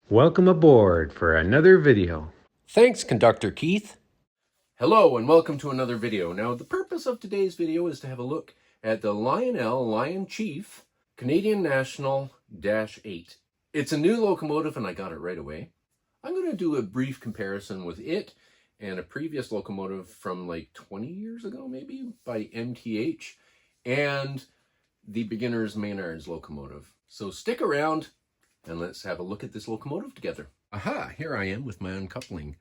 Welcome aboard for another video. Thanks, Conductor Keith. Hello and welcome to another video. Now, the purpose of today's video is to have a look at the Lionel LionChief Canadian National -8. It's a new locomotive and I got it right away. I'm going to do a brief comparison with it and a previous locomotive from like 20 years ago, maybe, by MTH, and the beginner's Menards locomotive. So stick around and let's have a look at this locomotive together. Aha, here I am with my uncoupling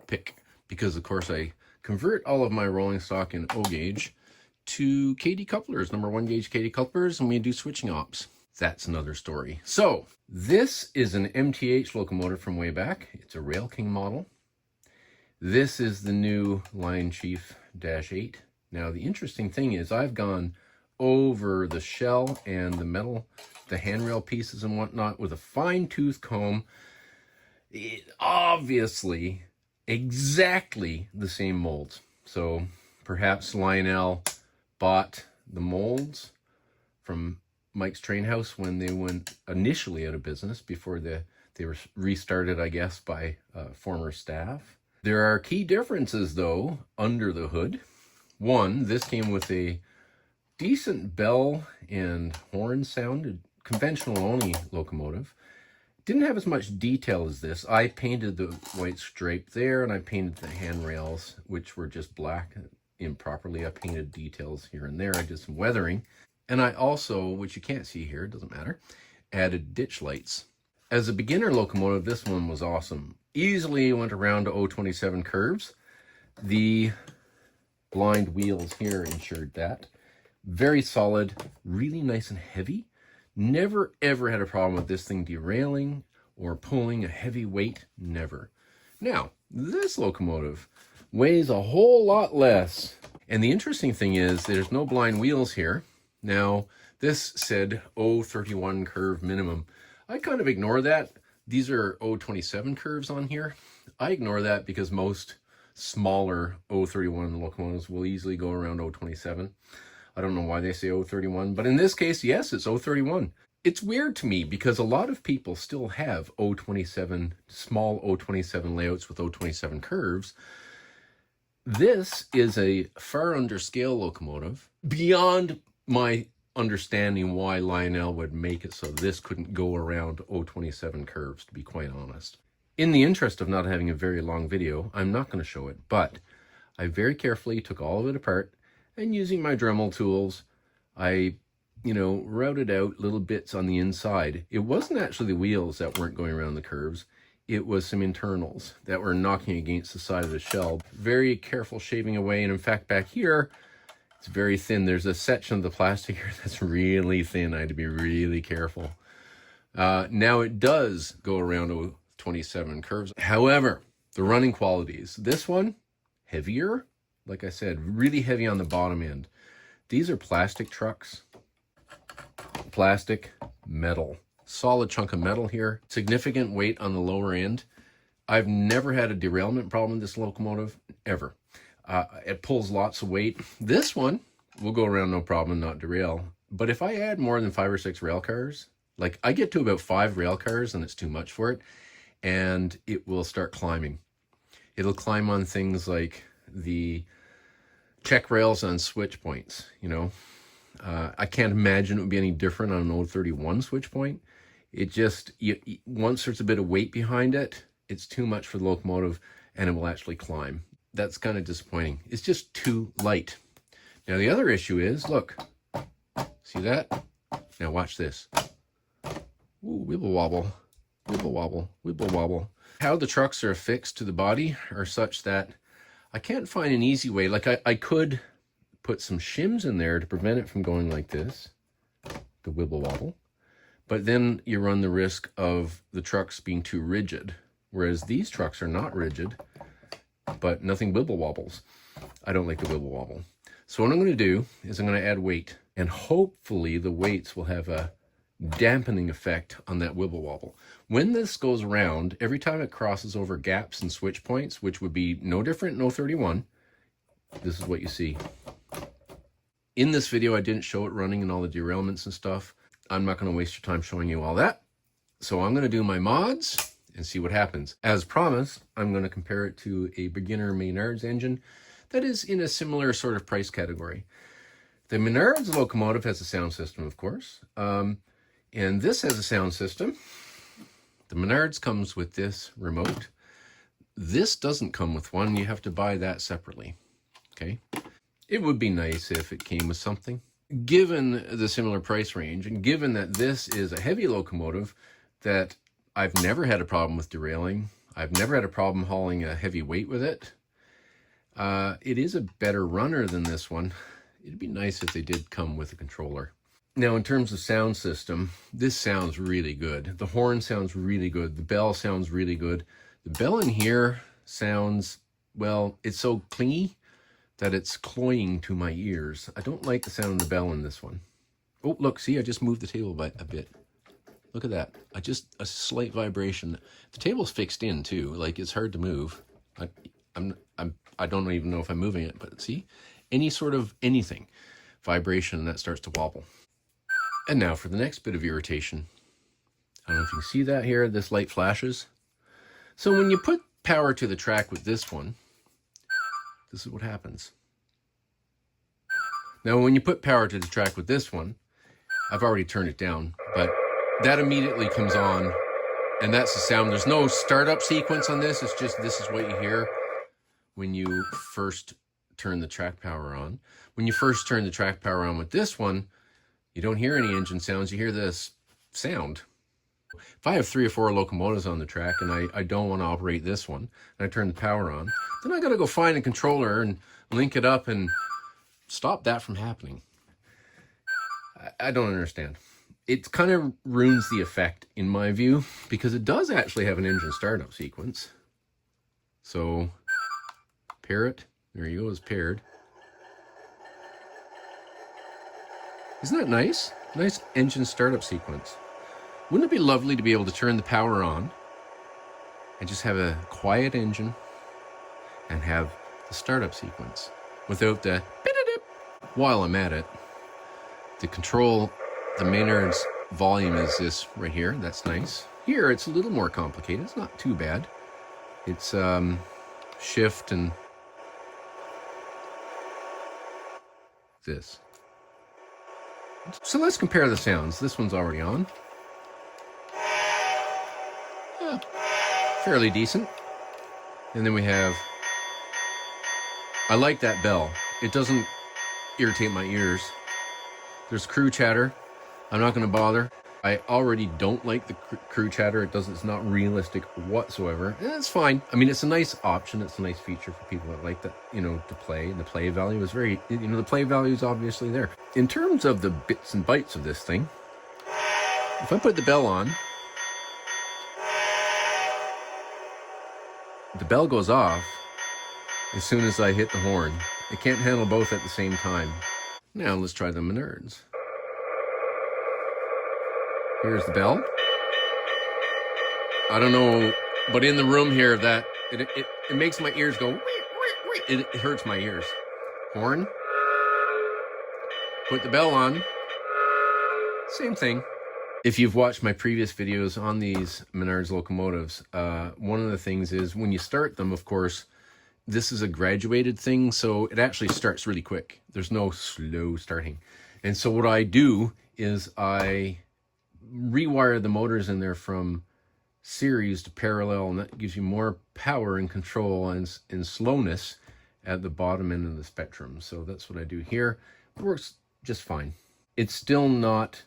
pick, because of course I convert all of my rolling stock in O gauge to KD couplers, number 1 gauge KD couplers, and we do switching ops. That's another story. So this is an MTH locomotive from way back. It's a Rail King model. This is the new LionChief -8. Now the interesting thing is I've gone over the shell and the metal, the handrail pieces and whatnot with a fine-tooth comb. It obviously exactly the same molds. So perhaps Lionel bought the molds from Mike's Train House when they went initially out of business, before they were restarted, I guess, by former staff. There are key differences though under the hood. One, this came with a decent bell and horn sound, conventional only locomotive. Didn't have as much detail as this. I painted the white stripe there, and I painted the handrails, which were just black improperly. I painted details here and there. I did some weathering. And I also, which you can't see here, it doesn't matter, added ditch lights. As a beginner locomotive, this one was awesome. Easily went around to 027 curves. The blind wheels here ensured that. Very solid, really nice and heavy. Never ever had a problem with this thing derailing or pulling a heavy weight, never. Now, this locomotive weighs a whole lot less. And the interesting thing is there's no blind wheels here. Now, this said 031 curve minimum. I kind of ignore that. These are 027 curves on here. I ignore that because most smaller 031 locomotives will easily go around 027. I don't know why they say 031, but in this case, yes, it's 031. It's weird to me because a lot of people still have 027, small 027 layouts with 027 curves. This is a far under scale locomotive, beyond my understanding why Lionel would make it so this couldn't go around 027 curves, to be quite honest. In the interest of not having a very long video, I'm not going to show it, but I very carefully took all of it apart, and using my Dremel tools, I, routed out little bits on the inside. It wasn't actually the wheels that weren't going around the curves. It was some internals that were knocking against the side of the shell. Very careful shaving away. And in fact, back here, it's very thin. There's a section of the plastic here that's really thin. I had to be really careful. Now it does go around 27 curves. However, the running qualities, this one, heavier. Like I said, really heavy on the bottom end. These are plastic trucks. Plastic, metal. Solid chunk of metal here. Significant weight on the lower end. I've never had a derailment problem with this locomotive, ever. It pulls lots of weight. This one will go around no problem, not derail. But if I add more than 5 or 6 rail cars, like I get to about 5 rail cars and it's too much for it, and it will start climbing. It'll climb on things like the check rails on switch points, I can't imagine it would be any different on an 031 switch point. It just, once there's a bit of weight behind it, it's too much for the locomotive and it will actually climb. That's kind of disappointing. It's just too light. Now the other issue is, look, see that? Now watch this. Ooh, wibble wobble, wibble wobble, wibble wobble. How the trucks are affixed to the body are such that I can't find an easy way. Like I could put some shims in there to prevent it from going like this, the wibble wobble, but then you run the risk of the trucks being too rigid, whereas these trucks are not rigid, but nothing wibble wobbles. I don't like the wibble wobble. So what I'm going to do is I'm going to add weight, and hopefully the weights will have a dampening effect on that wibble wobble. When this goes around, every time it crosses over gaps and switch points, which would be no different in 031, this is what you see. In this video, I didn't show it running and all the derailments and stuff. I'm not going to waste your time showing you all that. So I'm going to do my mods, and see what happens. As promised, I'm going to compare it to a beginner Menards engine that is in a similar sort of price category. The Menards Locomotive has a sound system, of course, and this has a sound system. The Menards comes with this remote. This doesn't come with one. You have to buy that separately, okay? It would be nice if it came with something. Given the similar price range, and given that this is a heavy locomotive that I've never had a problem with derailing, I've never had a problem hauling a heavy weight with it, it is a better runner than this one. It'd be nice if they did come with a controller. Now, in terms of sound system, this sounds really good. The horn sounds really good. The bell sounds really good. The bell in here sounds, well, it's so clingy that it's cloying to my ears. I don't like the sound of the bell in this one. Oh, look, see, I just moved the table by a bit. Look at that. A slight vibration. The table's fixed in too. Like, it's hard to move. I don't even know if I'm moving it, but see, any sort of anything, vibration, that starts to wobble. And now for the next bit of irritation. I don't know if you can see that here. This light flashes. So when you put power to the track with this one, this is what happens. Now, when you put power to the track with this one, I've already turned it down, but that immediately comes on, and that's the sound. There's no startup sequence on this. It's just, this is what you hear when you first turn the track power on. When you first turn the track power on with this one, you don't hear any engine sounds. You hear this sound. If I have 3 or 4 locomotives on the track and I don't want to operate this one, and I turn the power on, then I got to go find a controller and link it up and stop that from happening. I don't understand. It kind of ruins the effect, in my view, because it does actually have an engine startup sequence. So, pair it. There you go, it's paired. Isn't that nice? Nice engine startup sequence. Wouldn't it be lovely to be able to turn the power on and just have a quiet engine and have the startup sequence without the beep-a-dip? While I'm at it, to control the Menards volume is this right here. That's nice. Here it's a little more complicated. It's not too bad. It's shift and this. So let's compare the sounds. This one's already on. Fairly decent. And then we have, I like that bell. It doesn't irritate my ears. There's crew chatter. I'm not going to bother. I already don't like the crew chatter. It's not realistic whatsoever. And it's fine. I mean, it's a nice option. It's a nice feature for people that like that, to play. And the play value is very, the play value is obviously there. In terms of the bits and bytes of this thing, if I put the bell on, the bell goes off as soon as I hit the horn. It can't handle both at the same time. Now let's try the Menards. Here's the bell. I don't know, but in the room here, that it makes my ears go. It hurts my ears. Horn. Put the bell on. Same thing. If you've watched my previous videos on these Menards locomotives, one of the things is when you start them, of course, this is a graduated thing, so it actually starts really quick. There's no slow starting. And so what I do is I rewire the motors in there from series to parallel, and that gives you more power and control and slowness at the bottom end of the spectrum. So that's what I do here. It works just fine. It's still not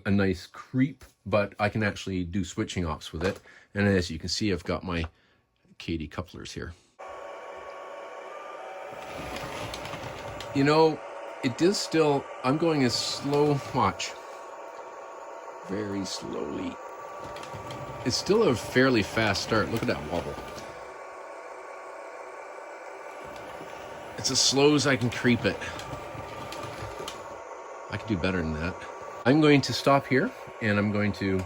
a nice creep, but I can actually do switching ops with it. And as you can see, I've got my Katy couplers here. It does still, I'm going as slow, watch, very slowly. It's still a fairly fast start. Look at that wobble. It's as slow as I can creep it. I could do better than that. I'm going to stop here and I'm going to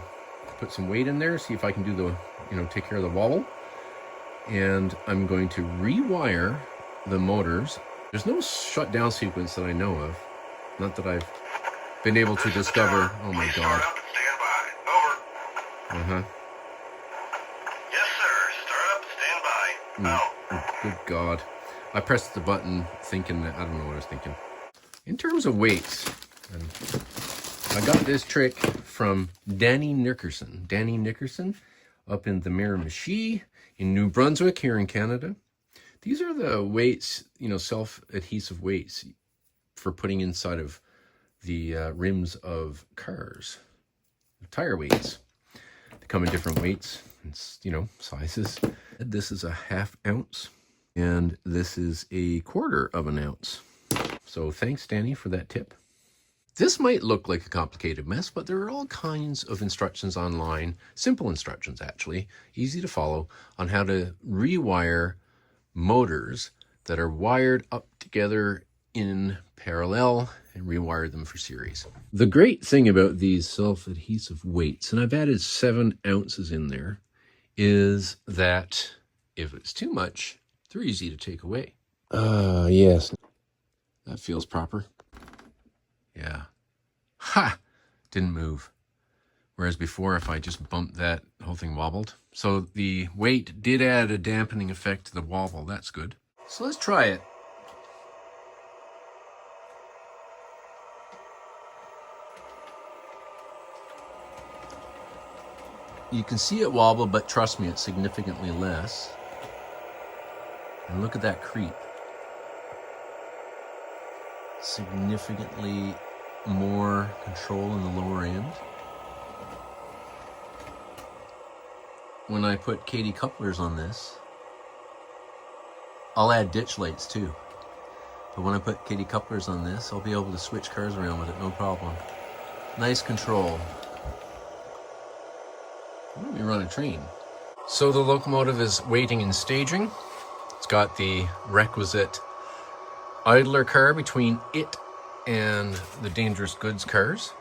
put some weight in there, see if I can do the, take care of the wobble. And I'm going to rewire the motors. There's no shutdown sequence that I know of. Not that I've been able to discover. Oh my God. Good God. I pressed the button thinking that, I don't know what I was thinking. In terms of weights, and I got this trick from Danny Nickerson. Danny Nickerson up in the Miramichi in New Brunswick here in Canada. These are the weights, you know, self-adhesive weights for putting inside of the rims of cars. Tire weights. They come in different weights and, you know, sizes. This is a 1/2 ounce and this is a 1/4 of an ounce. So thanks, Danny, for that tip. This might look like a complicated mess, but there are all kinds of instructions online, simple instructions actually, easy to follow, on how to rewire motors that are wired up together in parallel and rewire them for series. The great thing about these self-adhesive weights, and I've added 7 ounces in there, is that if it's too much, they're easy to take away. Yes. That feels proper. Yeah. Ha! Didn't move. Whereas before, if I just bumped that, the whole thing wobbled. So the weight did add a dampening effect to the wobble. That's good. So let's try it. You can see it wobble, but trust me, it's significantly less. And look at that creep. Significantly more control in the lower end. When I put Katie couplers on this, I'll add ditch lights too. But when I put Katie couplers on this, I'll be able to switch cars around with it, no problem. Nice control. Why don't we run a train? So the locomotive is waiting and staging. It's got the requisite idler car between it and the dangerous goods cars.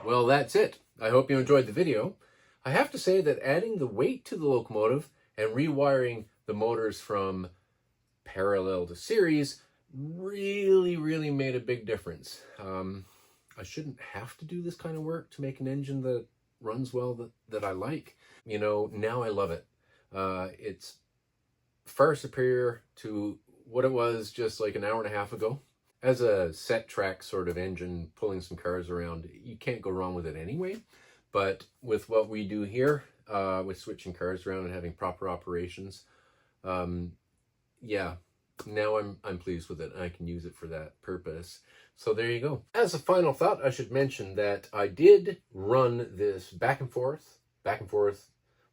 Well, that's it. I hope you enjoyed the video. I have to say that adding the weight to the locomotive and rewiring the motors from parallel to series really made a big difference. I shouldn't have to do this kind of work to make an engine that runs well, that I like. You know, now I love it. It's far superior to what it was just like an hour and a half ago. As a set track sort of engine pulling some cars around, you can't go wrong with it anyway. But with what we do here, with switching cars around and having proper operations, yeah, now I'm pleased with it and I can use it for that purpose. So there you go. As a final thought, I should mention that I did run this back and forth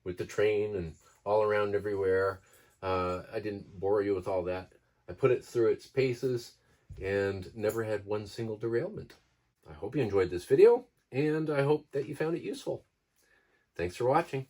with the train and all around everywhere. I didn't bore you with all that. I put it through its paces and never had one single derailment. I hope you enjoyed this video, and I hope that you found it useful. Thanks for watching.